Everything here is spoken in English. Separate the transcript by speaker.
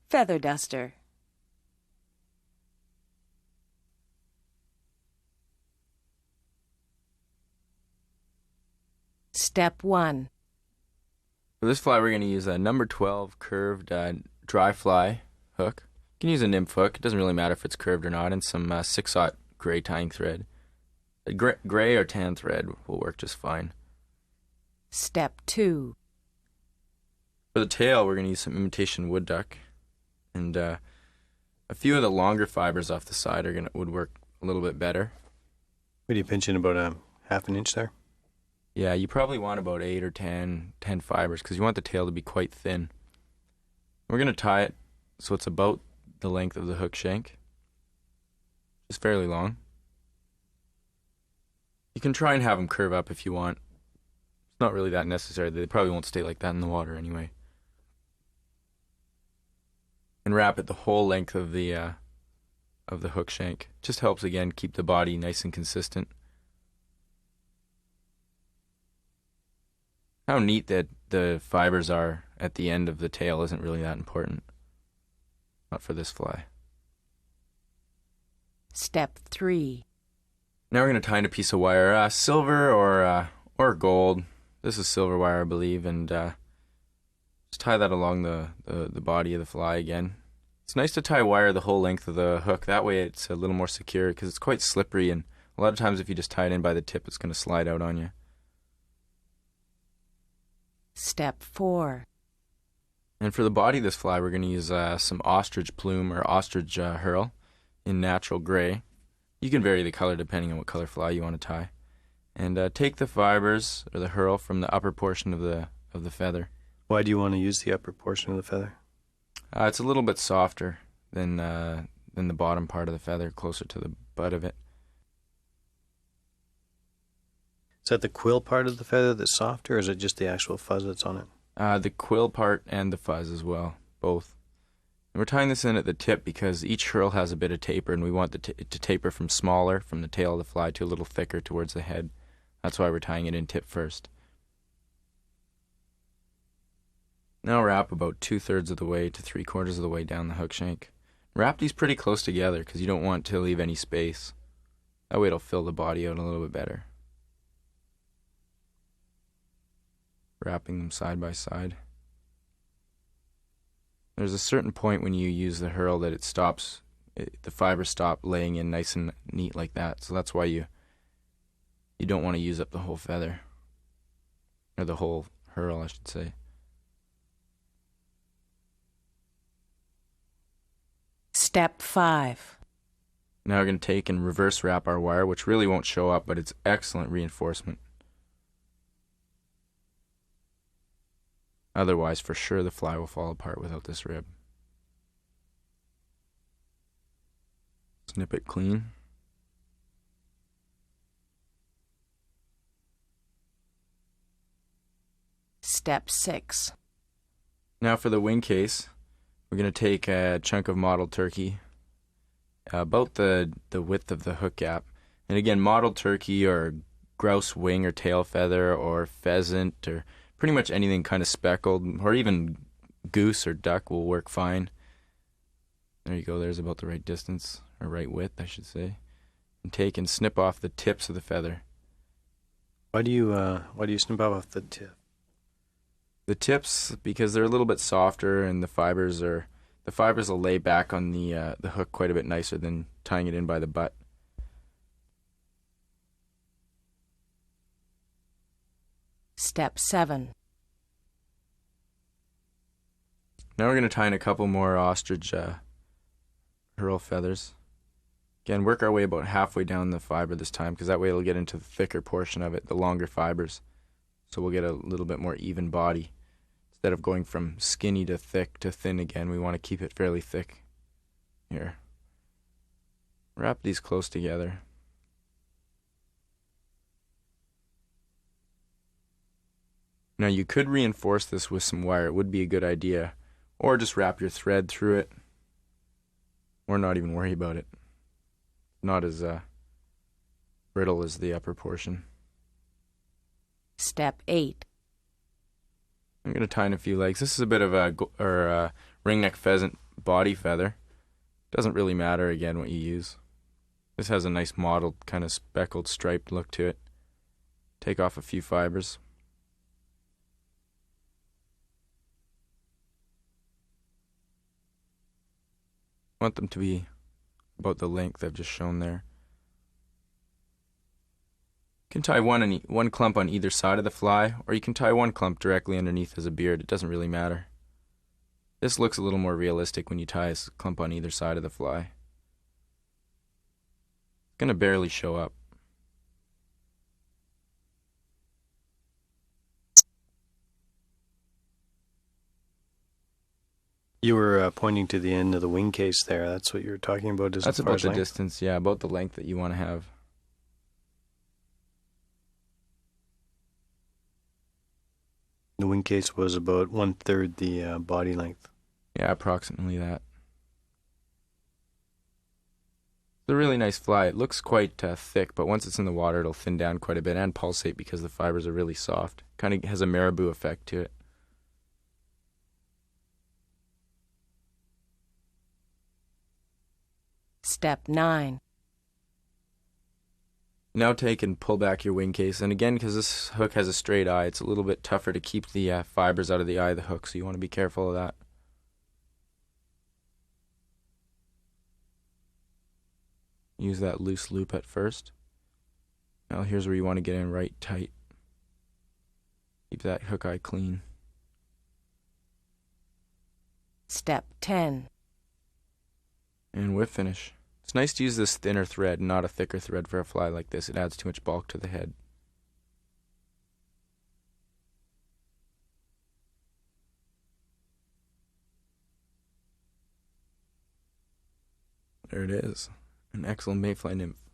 Speaker 1: feather duster. Step 1.
Speaker 2: For this fly, we're going to use a number 12 curved dry fly hook. You can use a nymph hook. It doesn't really matter if it's curved or not, and some 6/0 gray tying thread. A gray or tan thread will work just fine.
Speaker 1: Step 2.
Speaker 2: For the tail, we're going to use some imitation wood duck, and a few of the longer fibers off the side would work a little bit better.
Speaker 3: What do you pinch in, about a half an inch there?
Speaker 2: Yeah, you probably want about 8 or 10 fibers because you want the tail to be quite thin. We're going to tie it so it's about the length of the hook shank. It's fairly long. You can try and have them curve up if you want. It's not really that necessary. They probably won't stay like that in the water anyway. And wrap it the whole length of the hook shank. Just helps, again, keep the body nice and consistent. How neat that the fibers are at the end of the tail isn't really that important. Not for this fly.
Speaker 1: Step 3.
Speaker 2: Now we're going to tie in a piece of wire, silver or gold. This is silver wire, I believe, and just tie that along the body of the fly again. It's nice to tie wire the whole length of the hook. That way it's a little more secure because it's quite slippery, and a lot of times if you just tie it in by the tip, it's going to slide out on you.
Speaker 1: Step 4.
Speaker 2: And for the body of this fly, we're going to use some ostrich plume or ostrich herl in natural gray. You can vary the color depending on what color fly you want to tie. And take the fibers or the herl from the upper portion of the feather.
Speaker 3: Why do you want to use the upper portion of the feather?
Speaker 2: It's a little bit softer than the bottom part of the feather, closer to the butt of it.
Speaker 3: Is that the quill part of the feather that's softer, or is it just the actual fuzz that's on it?
Speaker 2: The quill part and the fuzz as well, both. And we're tying this in at the tip because each herl has a bit of taper, and we want it to taper from smaller, from the tail of the fly, to a little thicker towards the head. That's why we're tying it in tip first. Now wrap about 2/3 of the way to 3/4 of the way down the hook shank. Wrap these pretty close together because you don't want to leave any space. That way it'll fill the body out a little bit better. Wrapping them side by side. There's a certain point when you use the herl that the fibers stop laying in nice and neat like that. So that's why you don't want to use up the whole feather. Or the whole herl, I should say.
Speaker 1: Step 5.
Speaker 2: Now we're going to take and reverse wrap our wire, which really won't show up, but it's excellent reinforcement. Otherwise, for sure, the fly will fall apart without this rib. Snip it clean.
Speaker 1: Step 6.
Speaker 2: Now for the wing case, we're going to take a chunk of mottled turkey, about the width of the hook gap. And again, mottled turkey or grouse wing or tail feather or pheasant or pretty much anything kind of speckled, or even goose or duck will work fine. There you go, there's about the right distance, or right width, I should say. And take and snip off the tips of the feather.
Speaker 3: Why do you snip off the tip?
Speaker 2: The tips, because they're a little bit softer, and the fibers will lay back on the hook quite a bit nicer than tying it in by the butt.
Speaker 1: Step 7.
Speaker 2: Now we're going to tie in a couple more ostrich herl feathers. Again, work our way about halfway down the fiber this time, because that way it'll get into the thicker portion of it, the longer fibers. So we'll get a little bit more even body. Instead of going from skinny to thick to thin again, we want to keep it fairly thick. Here. Wrap these close together. Now you could reinforce this with some wire. It would be a good idea. Or just wrap your thread through it. Or not even worry about it. Not as brittle as the upper portion.
Speaker 1: Step 8.
Speaker 2: I'm going to tie in a few legs. This is a bit of a ringneck pheasant body feather. Doesn't really matter again what you use. This has a nice mottled, kind of speckled, striped look to it. Take off a few fibers. Want them to be about the length I've just shown there. You can tie one clump on either side of the fly, or you can tie one clump directly underneath as a beard. It doesn't really matter. This looks a little more realistic when you tie a clump on either side of the fly. It's going to barely show up.
Speaker 3: You were pointing to the end of the wing case there. That's what you were talking about.
Speaker 2: That's about the distance, yeah, about the length that you want to have.
Speaker 3: The wing case was about 1/3 the body length.
Speaker 2: Yeah, approximately that. It's a really nice fly. It looks quite thick, but once it's in the water, it'll thin down quite a bit and pulsate because the fibers are really soft. Kind of has a marabou effect to it.
Speaker 1: Step 9.
Speaker 2: Now take and pull back your wing case. And again, because this hook has a straight eye, it's a little bit tougher to keep the fibers out of the eye of the hook, so you want to be careful of that. Use that loose loop at first. Now here's where you want to get in right tight. Keep that hook eye clean.
Speaker 1: Step 10.
Speaker 2: And whip finish. It's nice to use this thinner thread, not a thicker thread for a fly like this. It adds too much bulk to the head. There it is. An excellent mayfly nymph.